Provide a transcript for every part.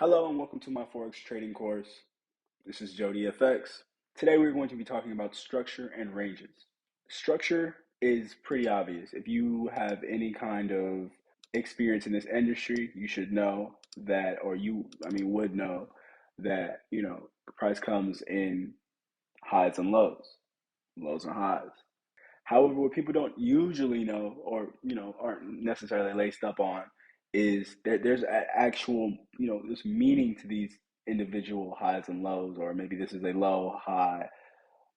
Hello and welcome to my Forex trading course. This is Jody FX. Today we're going to be talking about structure and ranges. Structure is pretty obvious. If you have any kind of experience in this industry, you should know that, or would know that, the price comes in highs and lows, lows and highs. However, what people don't usually know or, aren't necessarily laced up on is that there's actual, there's meaning to these individual highs and lows, or maybe this is a low, high,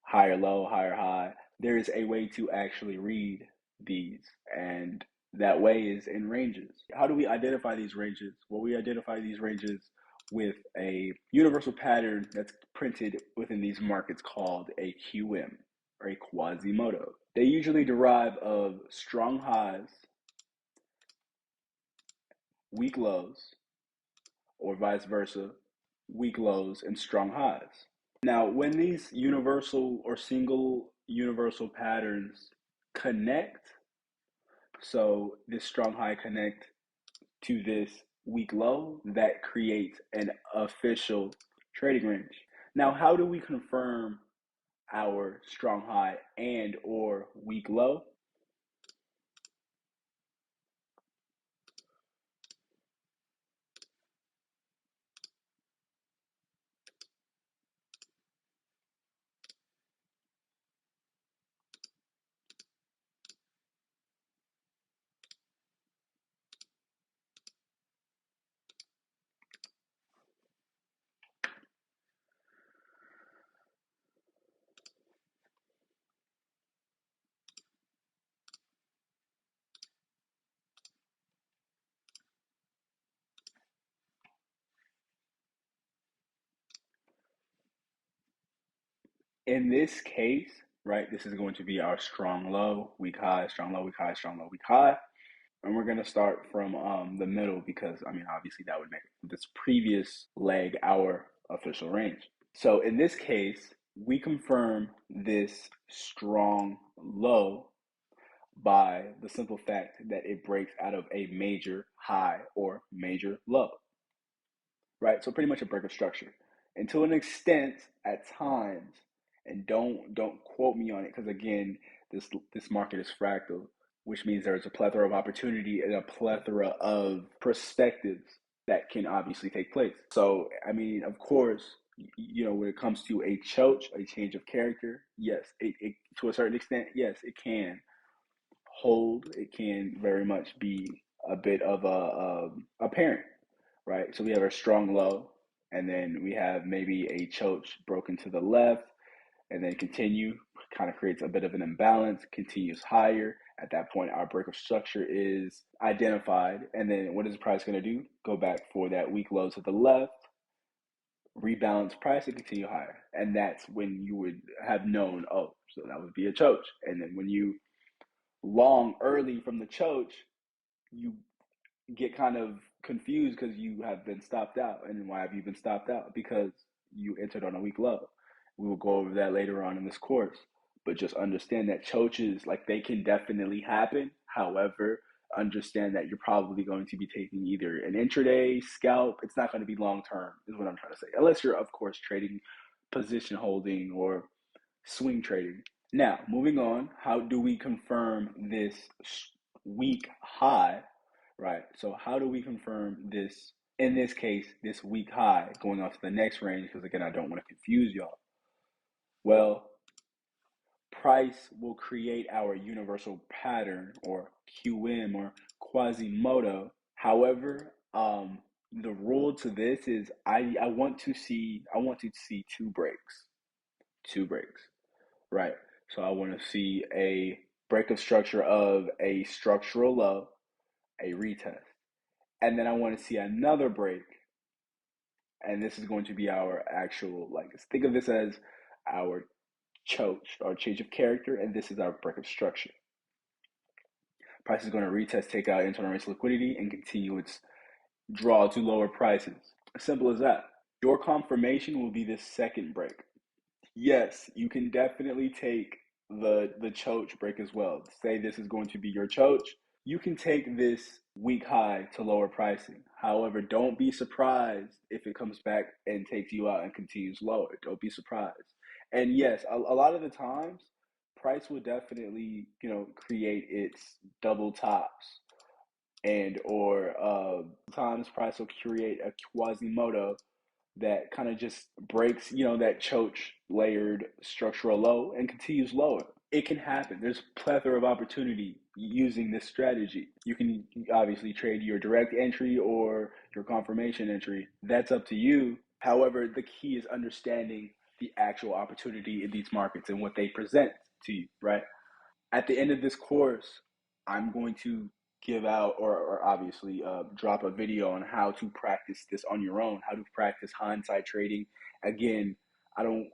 higher low, higher high. There is a way to actually read these, and that way is in ranges. How do we identify these ranges? Well, we identify these ranges with a universal pattern that's printed within these markets called a QM, or a Quasimodo. They usually derive of strong highs, weak lows, or vice versa, weak lows and strong highs. Now, when these universal or single universal patterns connect, so this strong high connect to this weak low, that creates an official trading range. Now, how do we confirm our strong high and or weak low? In this case, right, this is going to be our strong low, weak high, strong low, weak high, strong low, weak high. And we're going to start from the middle because, obviously that would make this previous leg our official range. So in this case, we confirm this strong low by the simple fact that it breaks out of a major high or major low, right? So pretty much a break of structure. And to an extent, at times, and don't quote me on it because again, this market is fractal, which means there's a plethora of opportunity and a plethora of perspectives that can obviously take place. So of course, when it comes to a choke, a change of character, yes, it to a certain extent, yes, it can hold. It can very much be a bit of a parent, right? So we have our strong low, and then we have maybe a choke broken to the left, and then continue, kind of creates a bit of an imbalance, continues higher. At that point, our break of structure is identified. And then what is the price going to do? Go back for that weak low to the left, rebalance price, and continue higher. And that's when you would have known, oh, so that would be a choke. And then when you long early from the choke, you get kind of confused because you have been stopped out. And why have you been stopped out? Because you entered on a weak low. We will go over that later on in this course. But just understand that choaches, like they can definitely happen. However, understand that you're probably going to be taking either an intraday scalp. It's not going to be long term, is what I'm trying to say. Unless you're, of course, trading position holding or swing trading. Now, moving on, how do we confirm this weak high, right? So how do we confirm this, in this case, this weak high going on to the next range? Because again, I don't want to confuse y'all. Well, price will create our universal pattern or QM or Quasimodo. However, the rule to this is I want to see two breaks. Two breaks. Right. So I want to see a break of structure of a structural low, a retest. And then I want to see another break. And this is going to be our actual, like, think of this as our choke or change of character. And this is our break of structure. Price is going to retest, take out internal rates liquidity, and continue its draw to lower prices. As simple as that. Your confirmation will be this second break. Yes, you can definitely take the choke break as well. Say this is going to be your choke. You can take this weak high to lower pricing. However, don't be surprised if it comes back and takes you out and continues lower. Don't be surprised. And yes, a lot of the times, price will definitely, create its double tops, and or times price will create a Quasimodo that kind of just breaks, that choke layered structural low and continues lower. It can happen. There's a plethora of opportunity using this strategy. You can obviously trade your direct entry or your confirmation entry. That's up to you. However, the key is understanding the actual opportunity in these markets and what they present to you, right? At the end of this course, I'm going to give out or obviously drop a video on how to practice this on your own, how to practice hindsight trading. Again, I don't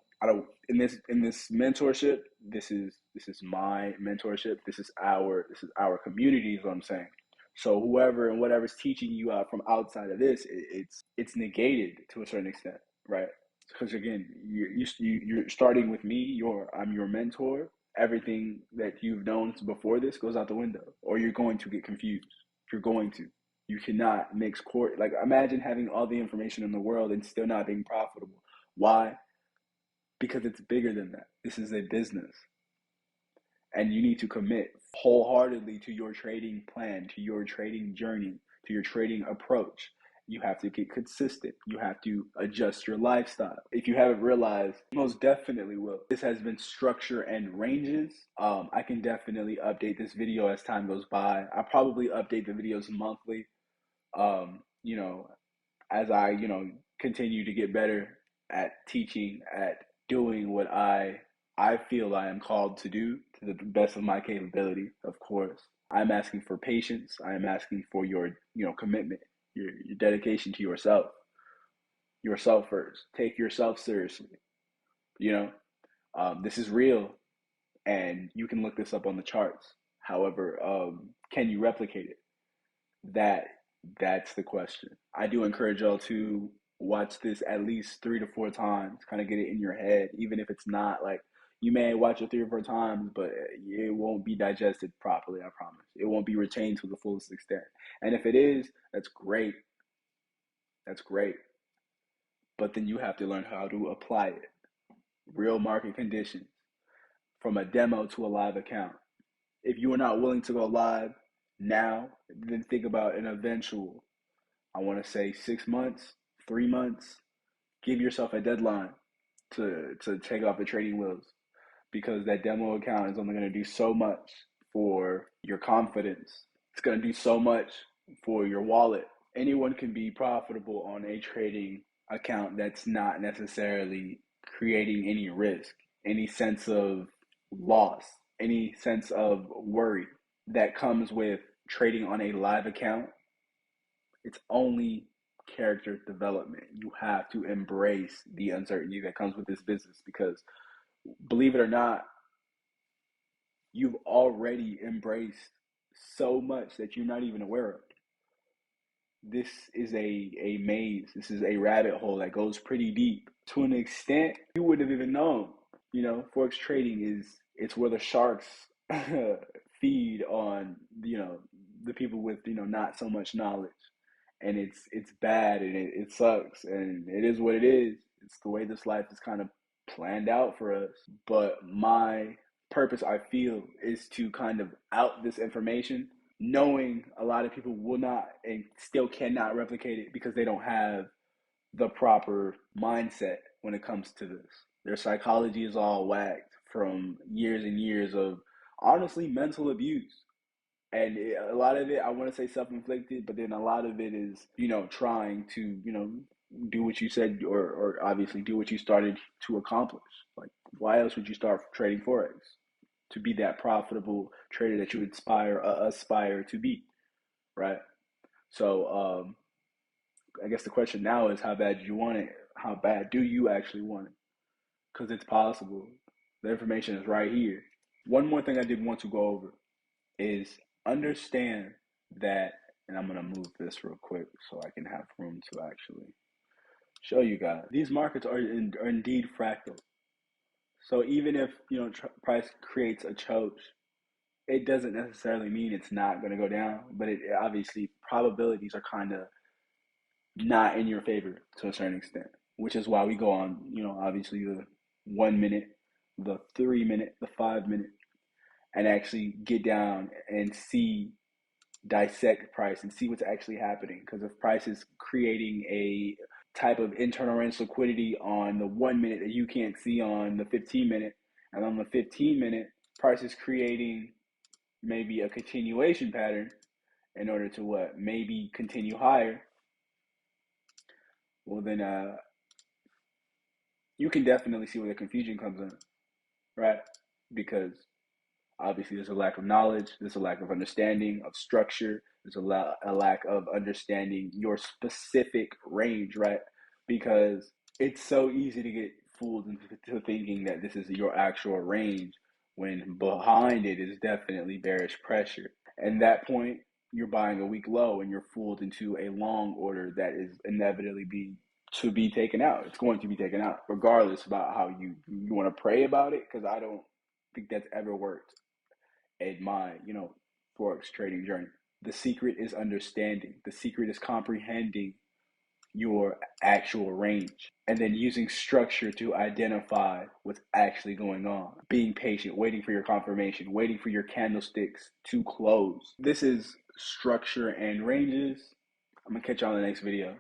in this mentorship, this is my mentorship. This is our community is what I'm saying. So whoever and whatever's teaching you out from outside of this, it's negated to a certain extent, right? Because again, you're starting with me. I'm your mentor. Everything that you've known before this goes out the window, or you're going to get confused. You're going to. You cannot mix core. Like, imagine having all the information in the world and still not being profitable. Why? Because it's bigger than that. This is a business, and you need to commit wholeheartedly to your trading plan, to your trading journey, to your trading approach. You have to get consistent. You have to adjust your lifestyle. If you haven't realized, most definitely will. This has been structure and ranges. I can definitely update this video as time goes by. I probably update the videos monthly. Um, you know, as I, continue to get better at teaching, at doing what I feel I am called to do to the best of my capability, of course. I'm asking for patience. I am asking for your, commitment, your dedication to yourself first. Take yourself seriously. You know, this is real, and you can look this up on the charts. However, can you replicate it? That that's the question. I do encourage y'all to watch this at least 3 to 4 times, kind of get it in your head, even if it's not like you may watch it 3 or 4 times, but it won't be digested properly. I promise. It won't be retained to the fullest extent. And if it is, that's great. That's great. But then you have to learn how to apply it. Real market conditions from a demo to a live account. If you are not willing to go live now, then think about an eventual. I want to say 6 months, 3 months. Give yourself a deadline to take off the trading wheels, because that demo account is only going to do so much for your confidence. It's going to do so much for your wallet. Anyone can be profitable on a trading account that's not necessarily creating any risk, any sense of loss, any sense of worry that comes with trading on a live account. It's only character development. You have to embrace the uncertainty that comes with this business, because believe it or not, you've already embraced so much that you're not even aware of. This is a maze. This is a rabbit hole that goes pretty deep to an extent you wouldn't have even known. Forex trading it's where the sharks feed on, the people with, not so much knowledge. And it's bad, and it sucks, and it is what it is. It's the way this life is kind of planned out for us. But my purpose, I feel, is to kind of out this information, knowing a lot of people will not and still cannot replicate it because they don't have the proper mindset when it comes to this. Their psychology is all whacked from years and years of, honestly, mental abuse. And a lot of it, I want to say self-inflicted, but then a lot of it is, trying to, do what you said, or obviously do what you started to accomplish. Like, why else would you start trading Forex? To be that profitable trader that you aspire to be, right? So I guess the question now is, how bad do you want it? How bad do you actually want it? Because it's possible. The information is right here. One more thing I did want to go over is understand that, and I'm going to move this real quick so I can have room to actually show you guys. These markets are indeed fractal. So even if, price creates a choke, it doesn't necessarily mean it's not going to go down, but it obviously probabilities are kind of not in your favor to a certain extent, which is why we go on, obviously the 1 minute, the 3 minute, the 5 minute, and actually get down and see, dissect price and see what's actually happening. Because if price is creating a type of internal range liquidity on the 1 minute that you can't see on the 15 minute, and on the 15 minute, price is creating maybe a continuation pattern in order to what? Maybe continue higher. Well, then you can definitely see where the confusion comes in, right? Because obviously there's a lack of knowledge, there's a lack of understanding of structure, there's a lack of understanding your specific range, right? Because it's so easy to get fooled into thinking that this is your actual range when behind it is definitely bearish pressure. And that point, you're buying a weak low and you're fooled into a long order that is inevitably to be taken out. It's going to be taken out, regardless about how you want to pray about it, because I don't think that's ever worked in my Forex trading journey. The secret is understanding. The secret is comprehending your actual range and then using structure to identify what's actually going on. Being patient, waiting for your confirmation, waiting for your candlesticks to close. This is structure and ranges. I'm gonna catch you on the next video.